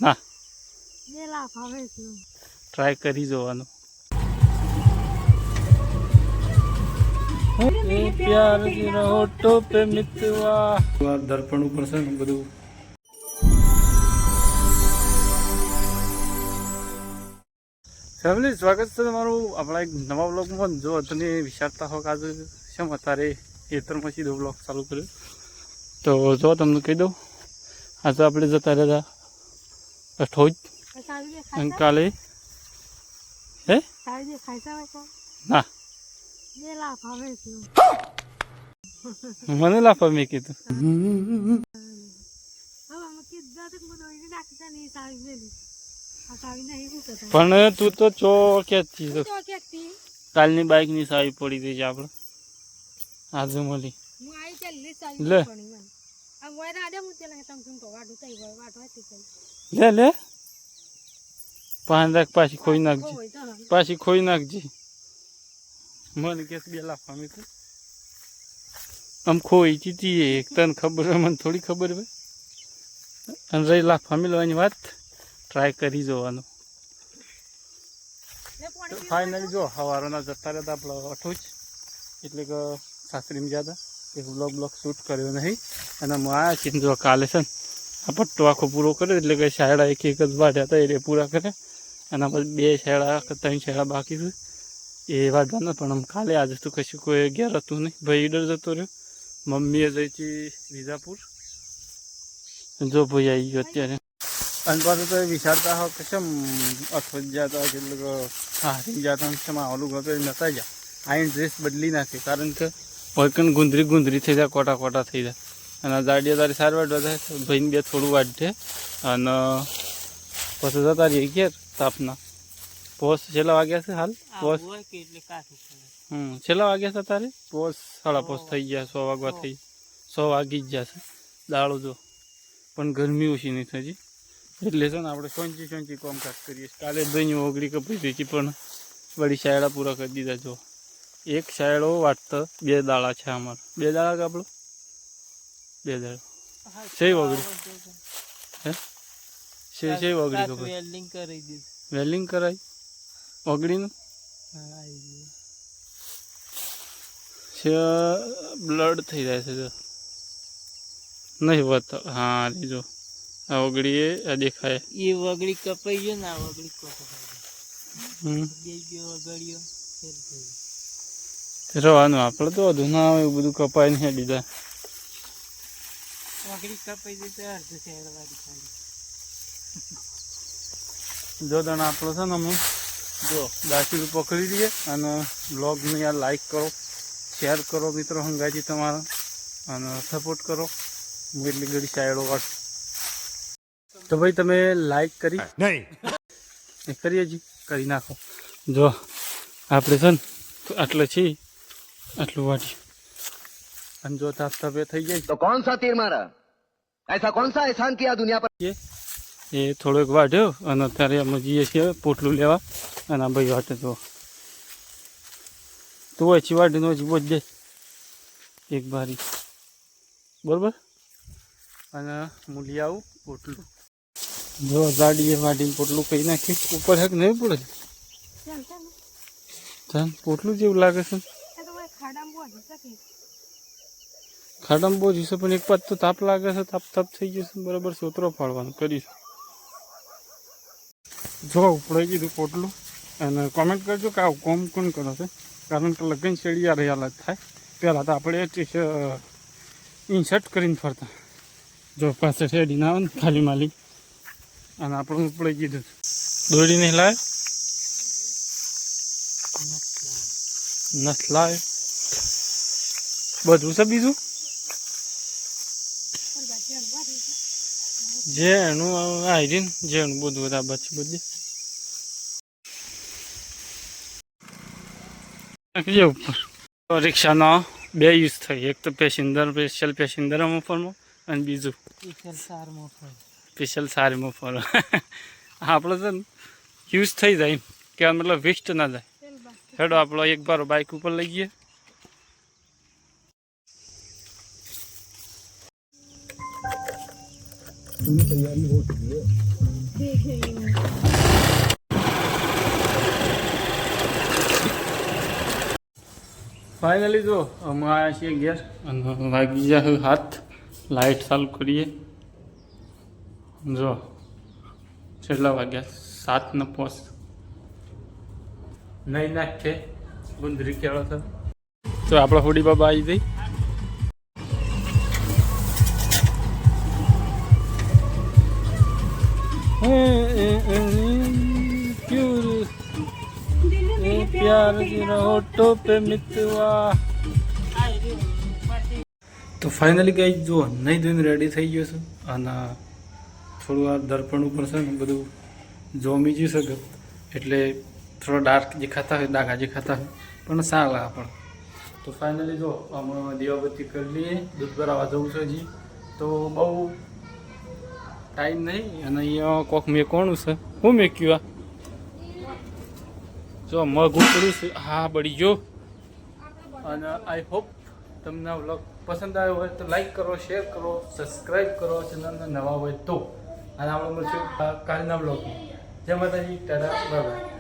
ના ટ્રાય કરી જોવાનું. પ્યાર હોઠો પે મિતવા દર્પણ ઉપર છે ને બધું. ફેમિલી સ્વાગત છે તમારું આપણા એક નવા બ્લોગમાં. જો તમે વિચારતા હો કે આજે શેમ અત્યારે ખેતરમાં સીધો બ્લોગ ચાલુ કર્યો, તો જો તમને કહી દઉં, આજે આપણે જતા રહ્યા અઠોજ અને કાલે હે ના મને લાફા મેં કીધું. પણ તું તો ચો ક્યાંથી કાલની બાઈક ની સાવી પડી ગઈ છે આપણે આજે મળી લે લે લે પાંચ પાછી ખોઈ નાખજે, પાછી ખોઈ નાખજે. મને કે બે લાફા મેં તો આમ ખોઈ ચીતી એક તને ખબર હોય, મને થોડી ખબર હોય. અને રહી લાફા મેળવાની વાત, ટ્રાય કરી જોવાનું. ફાઇનલી જો સવારના જતા રહેતા આપણે અઠો જ, એટલે કે સાસરીમાં જતા એક બ્લોગ શૂટ કર્યો નહીં. અને હું આવ્યા છીએ જો કાલે છે ને આ પટ્ટો આખો પૂરો કર્યો, એટલે કે શાળા એક જ વાઢ્યા હતા એ પૂરા કરે. એના પછી બે શાળા ત્રણ શાળા બાકી છે એ વાઢવાના. પણ આમ કાલે આજે તો કશું કોઈ ઘેર હતું નહીં, ભાઈ ઈડર જતો રહ્યો. મમ્મીએ જઈ હતી વિજાપુર, જો ભાઈ આવી ગયો અત્યારે. અને પાછું તો વિચારતા હો કે કેમ અઠવાજ જતા કેટલું હારી જતા કેમ આવેલું ગતો એ નતા જાય. આઈને ડ્રેસ બદલી નાખે, કારણ કે વળકન ગુંદરી થઈ જાય, કોટા થઈ જાય. અને દાડીઓ તારી સાર વાટવા થાય, ભાઈને બે થોડું વાટે અને પછી જતા રહીએ ઘેર તાપના. પોસ છેલ્લા વાગ્યા છે હાલ, પોસ છેલ્લા વાગ્યા છે તારે પોસ 5:30 થઈ ગયા, 100 વાગવા થઈ 100 વાગી જ જશે દાળો જો. પણ ગરમી ઓછી નહીં થઈ, એટલે છે ને આપણે સોંચી કામકાજ કરીએ. કાલે દહીં ઓગળી કપાઈ દીધી, પણ વળી શાયડા પૂરા કરી દીધા. જો એક શાયડો વાટતો 2 દાડા છે અમારે, 2 દાડા કાપડો 2 દાડા છે ઓગળી હે છે ઓગળી કપાઈ વેલ્ડિંગ કરાવી ઓગળીનું છે. બ્લડ થઈ જાય છે જો નહીં વાત. હા જો આ ઓગળી એ દેખાય એ વગડી કપાઈ ગયો ને આ વગડી રવાનું આપણે તો વધુ ના આવે એવું બધું કપાય નહીં દીધા. જો તને આપણો છે ને અમે જો દાખીલું પકડી દઈએ અને બ્લોગને યાર લાઈક કરો, શેર કરો મિત્રો હંગાજી તમારા, અને સપોર્ટ કરો. હું એટલી ઘડી સાઈડો વાટ તો ભાઈ તમે લાઈક કરી નહીં કરીએ જી કરી નાખો. જો આપણે છે ને આટલે છીએ, આટલું વાટ્યું અને જો તાપ તાપે થઈ જાય તો કોણ સા તીર મારા, ऐसा कौन सा एहसान किया दुनिया पर. એ થોડોક વાઢ્યો અને અત્યારે અમે જઈએ છીએ પોટલું લેવા. અને આ ભાઈ વાટે તો ઓછી વાટીને ઓછી બોજ જાય એક બારી બરાબર. અને હું લઈ આવું પોટલું. જો ગાડીએ વાટીને પોટલું કહી નાખ્યું. ઉપર હેક નહીં પડે ચાલ પોટલું જેવું લાગે છે. ખાડામાં બહુ જશે, પણ એક પાત તો તાપ લાગે છે, તાપ થઈ જશે બરાબર. સોતરો ફાળવાનું કરીશું. જો ઉપડાઈ કીધું પોટલું. અને કોમેન્ટ કરજો કે આવું કોમ કોણ કરો છે, કારણ કે લગ્ન શેડિયા રહ્યા થાય. પહેલાં તો આપણે ઇન્સર્ટ કરીને ફરતા. જો પાસે શેડી ના આવે ને ખાલી માલી. અને આપણે ઉપડાઈ કીધું દોડી નહીં લાવે નથી લાવે બધું છે બીજું જેનું આઈરીન જેનું બધું બધા બચી બધી નાખીએ ઉપર. રિક્ષાનો 2 યુઝ થઈ, એક તો સ્પેશિયલ પેસેન્જર મોફરમાં અને બીજું સ્પેશિયલ સારી મોફર. આપણો છે ને યુઝ થઈ જાય એમ કે મતલબ વેસ્ટ ના જાય. હેડો આપણો એક બાર બાઇક ઉપર લઈ ગઈએ. पूरी तैयारी हो चुकी है। ફાઇનલી જો અમે આવ્યા છીએ ઘેર અને વાગી જાય હાથ. લાઇટ ચાલુ કરીએ. જો છેલ્લા વાગ્યા 7:05. નહીં નાખે ગુંદરી કેળો છે. તો આપણા હોડી બાબા આવી ગઈ. प्यार होठों पे मितवा. તો ફાઇનલી ગઈ જુઓ નહીં ધોઈને રેડી થઈ ગયો છું અને થોડું વાર દર્પણ ઉપર છે ને બધું જોમી જઈ શકે એટલે થોડો ડાર્ક દેખાતા હોય, ડાઘા દેખાતા હોય પણ સારા આપણે. તો ફાઇનલી જો અમે દીવાબત્તી કરી લઈએ. દૂધ ભરાવા જવું છે હજી તો બહુ ટાઈમ નહીં. અને અહીંયા કોક મેકોણું છે. હું મેક્યું આ જો મગ ઉપડ્યું છે. હા બળી ગયો. અને આઈ હોપ તમને આ વ્લોગ પસંદ આવ્યો હોય તો લાઈક કરો, શેર કરો, સબસ્ક્રાઈબ કરો ચેનલને નવા હોય તો. અને આપણે મળશું કાલના વ્લોગમાં. જય માતાજી, ટાટા, બાય બાય.